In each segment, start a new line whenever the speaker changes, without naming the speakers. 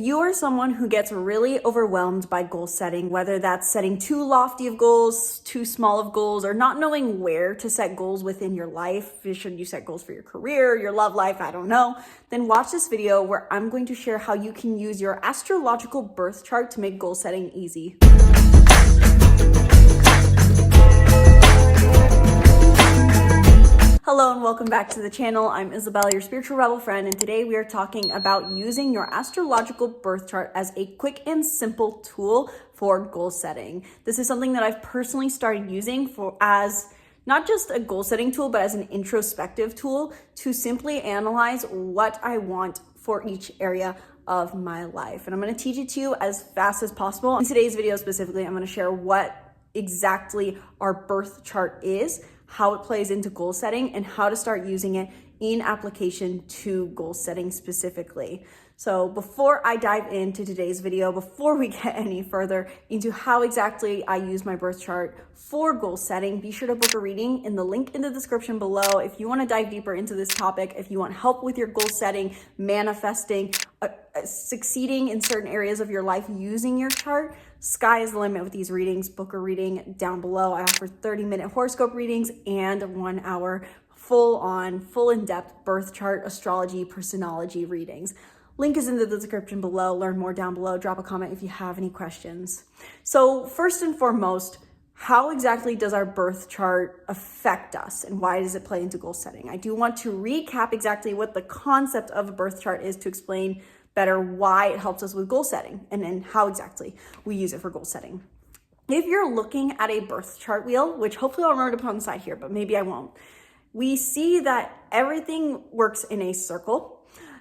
You are someone who gets really overwhelmed by goal setting, whether that's setting too lofty of goals, too small of goals, or not knowing where to set goals within your life. Should you set goals for your career, your love life? I don't know. Then watch this video where I'm going to share how you can use your astrological birth chart to make goal setting easy. Hello and welcome back to the channel. I'm Isabelle, your spiritual rebel friend, and today we are talking about using your astrological birth chart as a quick and simple tool for goal setting. This is something that I've personally started using as not just a goal setting tool, but as an introspective tool to simply analyze what I want for each area of my life. And I'm going to teach it to you as fast as possible. In today's video specifically, I'm going to share what exactly our birth chart is, how it plays into goal setting, and how to start using it in application to goal setting specifically. So before I dive into today's video, before we get any further into how exactly I use my birth chart for goal setting, be sure to book a reading in the link in the description below. If you want to dive deeper into this topic, if you want help with your goal setting, manifesting, succeeding in certain areas of your life using your chart, sky is the limit with these readings. Book a reading down below. I offer 30-minute horoscope readings and 1 hour full in-depth birth chart, astrology, personology readings. Link is in the description below. Learn more down below. Drop a comment if you have any questions. So first and foremost, how exactly does our birth chart affect us and why does it play into goal setting? I do want to recap exactly what the concept of a birth chart is to explain better why it helps us with goal setting and then how exactly we use it for goal setting. If you're looking at a birth chart wheel, which hopefully I'll remember to put on the side here, but maybe I won't, we see that everything works in a circle.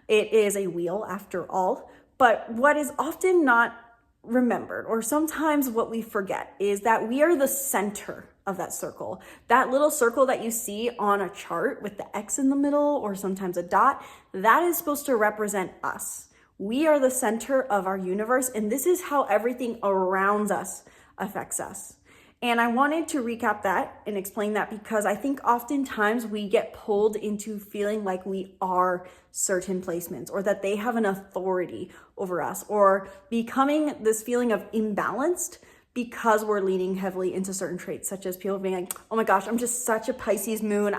It is a wheel after all, but what is often not remembered, or sometimes what we forget, is that we are the center of that circle. That little circle that you see on a chart with the X in the middle or sometimes a dot, that is supposed to represent us. We are the center of our universe, and this is how everything around us affects us. And I wanted to recap that and explain that because I think oftentimes we get pulled into feeling like we are certain placements or that they have an authority over us, or becoming this feeling of imbalanced because we're leaning heavily into certain traits, such as people being like, oh my gosh, I'm just such a Pisces moon.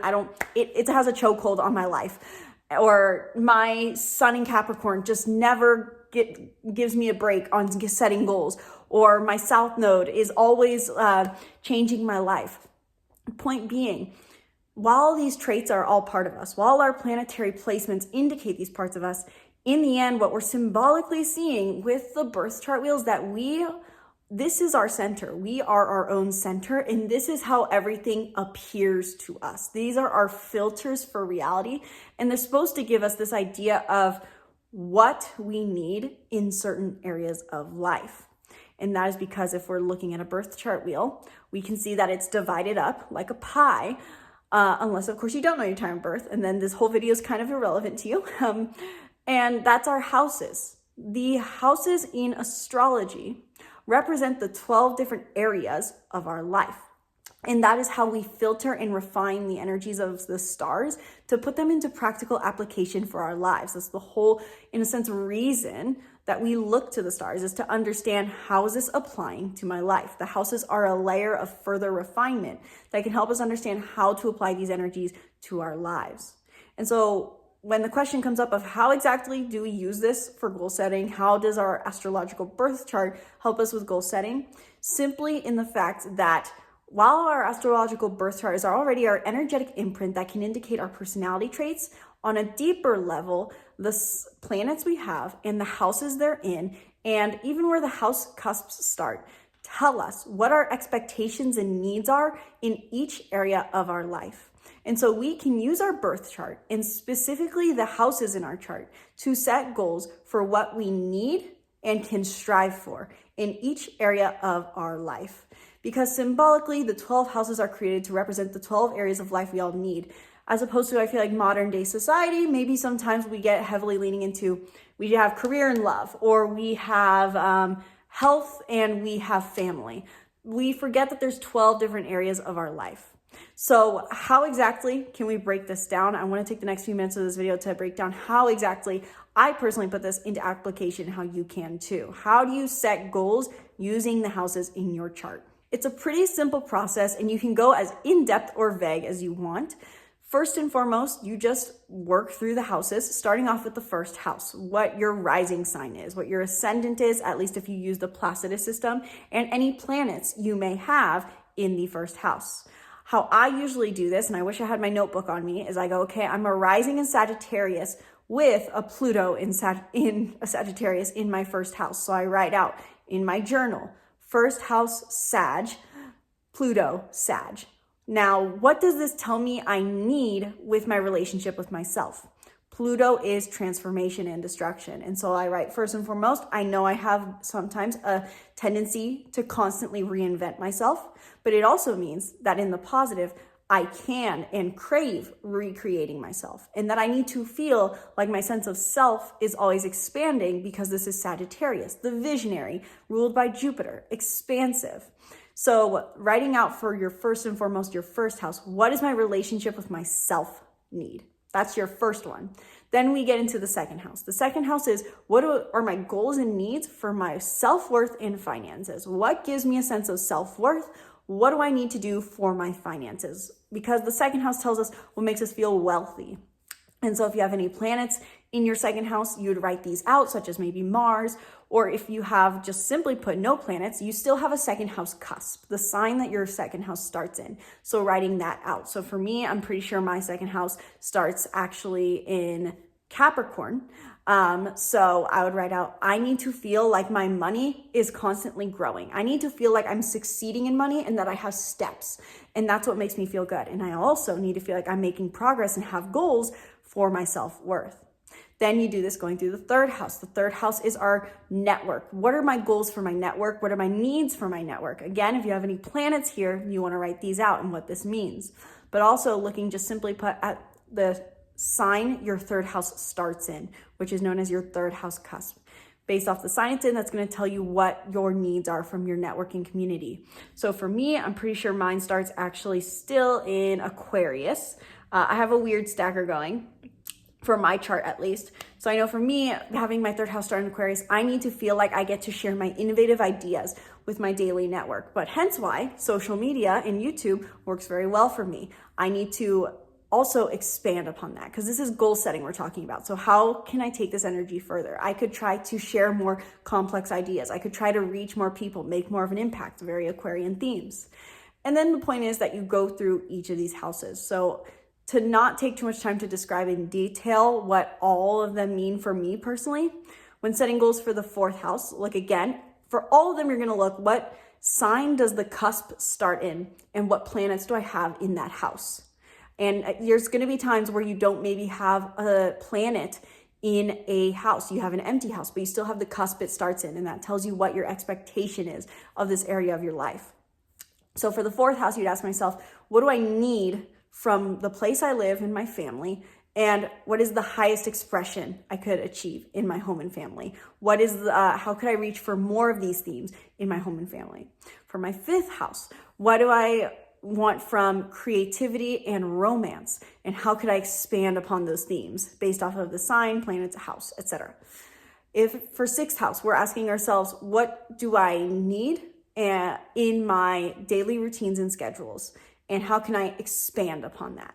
It has a chokehold on my life. Or my sun in Capricorn just never gives me a break on setting goals. Or my South Node is always changing my life. Point being, while these traits are all part of us, while our planetary placements indicate these parts of us, in the end, what we're symbolically seeing with the birth chart wheels that this is our center. We are our own center, and this is how everything appears to us. These are our filters for reality, and they're supposed to give us this idea of what we need in certain areas of life. And that is because if we're looking at a birth chart wheel, we can see that it's divided up like a pie, unless of course you don't know your time of birth, and then this whole video is kind of irrelevant to you. And that's our houses. The houses in astrology represent the 12 different areas of our life. And that is how we filter and refine the energies of the stars to put them into practical application for our lives. That's the whole, in a sense, reason that we look to the stars, is to understand how is this applying to my life. The houses are a layer of further refinement that can help us understand how to apply these energies to our lives. And so when the question comes up of how exactly do we use this for goal setting, how does our astrological birth chart help us with goal setting? Simply in the fact that while our astrological birth chart is already our energetic imprint that can indicate our personality traits, on a deeper level, the planets we have and the houses they're in, and even where the house cusps start, tell us what our expectations and needs are in each area of our life. And so we can use our birth chart, and specifically the houses in our chart, to set goals for what we need and can strive for in each area of our life. Because symbolically, the 12 houses are created to represent the 12 areas of life we all need. As opposed to, I feel like, modern day society, maybe sometimes we get heavily leaning into, we have career and love, or we have health and we have family. We forget that there's 12 different areas of our life. So how exactly can we break this down? I want to take the next few minutes of this video to break down how exactly I personally put this into application, how you can too. How do you set goals using the houses in your chart? It's a pretty simple process, and you can go as in-depth or vague as you want. First and foremost, you just work through the houses, starting off with the first house, what your rising sign is, what your ascendant is, at least if you use the Placidus system, and any planets you may have in the first house. How I usually do this, and I wish I had my notebook on me, is I go, okay, I'm a rising in Sagittarius with a Pluto in a Sagittarius in my first house. So I write out in my journal, first house Sag, Pluto Sag. Now, what does this tell me I need with my relationship with myself? Pluto is transformation and destruction. And so I write, first and foremost, I know I have sometimes a tendency to constantly reinvent myself, but it also means that in the positive, I can and crave recreating myself, and that I need to feel like my sense of self is always expanding because this is Sagittarius, the visionary, ruled by Jupiter, expansive. So writing out for your first and foremost, your first house, what is my relationship with myself need? That's your first one. Then we get into the second house. The second house is what are my goals and needs for my self-worth and finances? What gives me a sense of self-worth? What do I need to do for my finances? Because the second house tells us what makes us feel wealthy. And so if you have any planets in your second house, you'd write these out, such as maybe Mars, or if you have just simply put no planets, you still have a second house cusp, the sign that your second house starts in. So writing that out. So for me, I'm pretty sure my second house starts actually in Capricorn. So I would write out, I need to feel like my money is constantly growing. I need to feel like I'm succeeding in money and that I have steps. And that's what makes me feel good. And I also need to feel like I'm making progress and have goals for my self-worth. Then you do this going through the third house. The third house is our network. What are my goals for my network? What are my needs for my network? Again, if you have any planets here, you want to write these out and what this means. But also looking just simply put at the sign your third house starts in, which is known as your third house cusp. Based off the sign it's in, that's going to tell you what your needs are from your networking community. So for me, I'm pretty sure mine starts actually still in Aquarius. I have a weird stacker going for my chart at least. So I know for me, having my third house start in Aquarius, I need to feel like I get to share my innovative ideas with my daily network. But hence why social media and YouTube works very well for me. I need to also expand upon that because this is goal setting we're talking about. So how can I take this energy further? I could try to share more complex ideas. I could try to reach more people, make more of an impact, very Aquarian themes. And then the point is that you go through each of these houses. So to not take too much time to describe in detail what all of them mean for me personally, when setting goals for the fourth house, look again, for all of them, you're going to look what sign does the cusp start in and what planets do I have in that house? And there's going to be times where you don't maybe have a planet in a house. You have an empty house, but you still have the cusp it starts in, and that tells you what your expectation is of this area of your life. So for the fourth house, you'd ask myself, what do I need from the place I live in my family, and what is the highest expression I could achieve in my home and family? What is how could I reach for more of these themes in my home and family? For my fifth house, what do I want from creativity and romance, and how could I expand upon those themes based off of the sign, planets, house, etc. If for sixth house, we're asking ourselves, what do I need in my daily routines and schedules, and how can I expand upon that?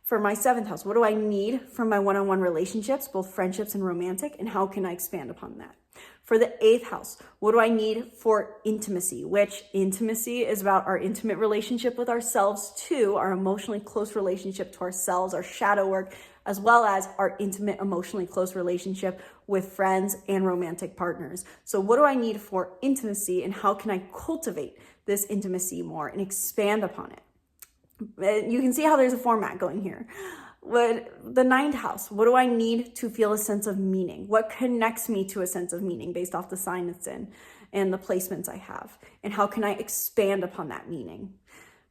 For my seventh house, what do I need from my one-on-one relationships, both friendships and romantic, and how can I expand upon that? For the eighth house, what do I need for intimacy? Which intimacy is about our intimate relationship with ourselves too, our emotionally close relationship to ourselves, our shadow work, as well as our intimate, emotionally close relationship with friends and romantic partners. So what do I need for intimacy, and how can I cultivate this intimacy more and expand upon it? You can see how there's a format going here. The ninth house, what do I need to feel a sense of meaning? What connects me to a sense of meaning based off the sign it's in and the placements I have? And how can I expand upon that meaning?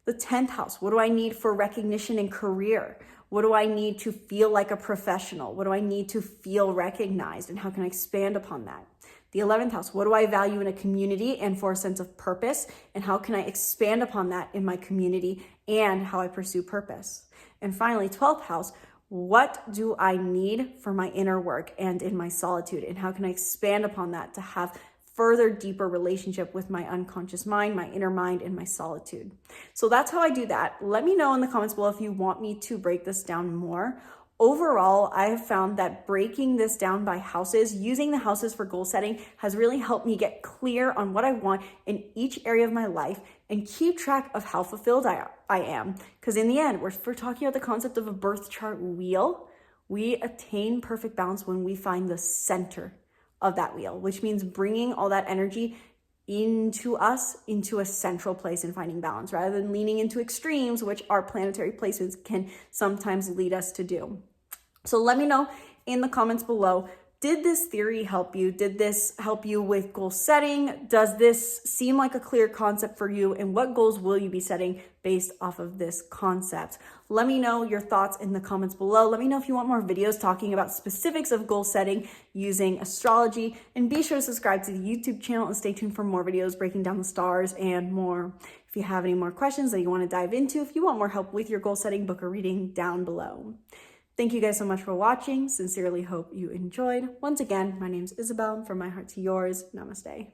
The 10th house, what do I need for recognition and career? What do I need to feel like a professional? What do I need to feel recognized? And how can I expand upon that? The 11th house, what do I value in a community and for a sense of purpose? And how can I expand upon that in my community and how I pursue purpose? And finally, 12th house, what do I need for my inner work and in my solitude? And how can I expand upon that to have further deeper relationship with my unconscious mind, my inner mind, and my solitude? So that's how I do that. Let me know in the comments below if you want me to break this down more. Overall, I have found that breaking this down by houses, using the houses for goal setting, has really helped me get clear on what I want in each area of my life and keep track of how fulfilled I am. Because in the end, we're talking about the concept of a birth chart wheel. We attain perfect balance when we find the center of that wheel, which means bringing all that energy into us, into a central place and finding balance rather than leaning into extremes, which our planetary placements can sometimes lead us to do. So let me know in the comments below, did this theory help you? Did this help you with goal setting? Does this seem like a clear concept for you? And what goals will you be setting based off of this concept? Let me know your thoughts in the comments below. Let me know if you want more videos talking about specifics of goal setting using astrology. And be sure to subscribe to the YouTube channel and stay tuned for more videos breaking down the stars and more. If you have any more questions that you want to dive into, if you want more help with your goal setting, book a reading down below. Thank you guys so much for watching. Sincerely hope you enjoyed. Once again, my name is Isabelle. From my heart to yours, namaste.